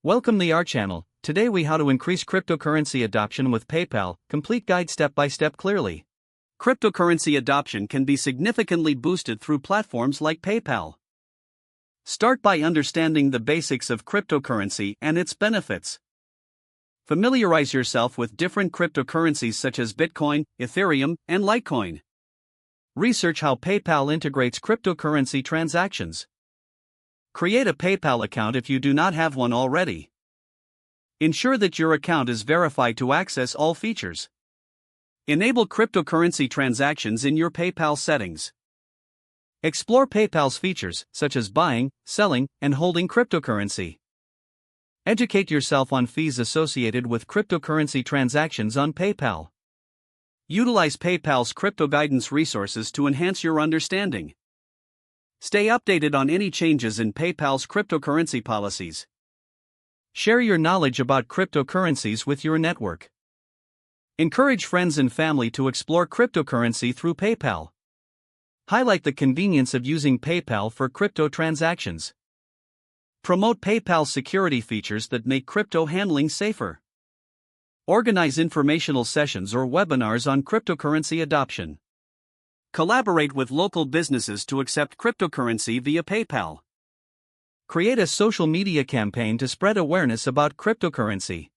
Welcome to our channel. Today we how to increase cryptocurrency adoption with PayPal, complete guide step by step clearly. Cryptocurrency adoption can be significantly boosted through platforms like PayPal. Start by understanding the basics of cryptocurrency and its benefits. Familiarize yourself with different cryptocurrencies such as Bitcoin, Ethereum, and Litecoin. Research how PayPal integrates cryptocurrency transactions. Create a PayPal account if you do not have one already. Ensure that your account is verified to access all features. Enable cryptocurrency transactions in your PayPal settings. Explore PayPal's features, such as buying, selling, and holding cryptocurrency. Educate yourself on fees associated with cryptocurrency transactions on PayPal. Utilize PayPal's crypto guidance resources to enhance your understanding. Stay updated on any changes in PayPal's cryptocurrency policies. Share your knowledge about cryptocurrencies with your network. Encourage friends and family to explore cryptocurrency through PayPal. Highlight the convenience of using PayPal for crypto transactions. Promote PayPal's security features that make crypto handling safer. Organize informational sessions or webinars on cryptocurrency adoption. Collaborate with local businesses to accept cryptocurrency via PayPal. Create a social media campaign to spread awareness about cryptocurrency.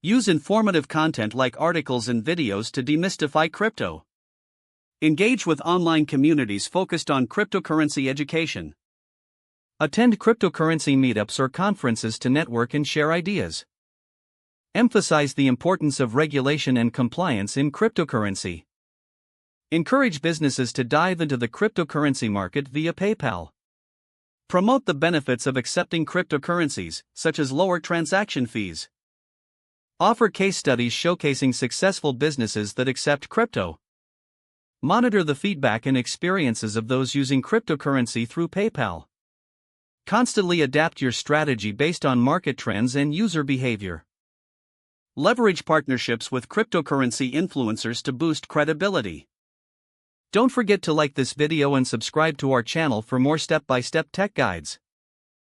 Use informative content like articles and videos to demystify crypto. Engage with online communities focused on cryptocurrency education. Attend cryptocurrency meetups or conferences to network and share ideas. Emphasize the importance of regulation and compliance in cryptocurrency. Encourage businesses to dive into the cryptocurrency market via PayPal. Promote the benefits of accepting cryptocurrencies, such as lower transaction fees. Offer case studies showcasing successful businesses that accept crypto. Monitor the feedback and experiences of those using cryptocurrency through PayPal. Constantly adapt your strategy based on market trends and user behavior. Leverage partnerships with cryptocurrency influencers to boost credibility. Don't forget to like this video and subscribe to our channel for more step-by-step tech guides.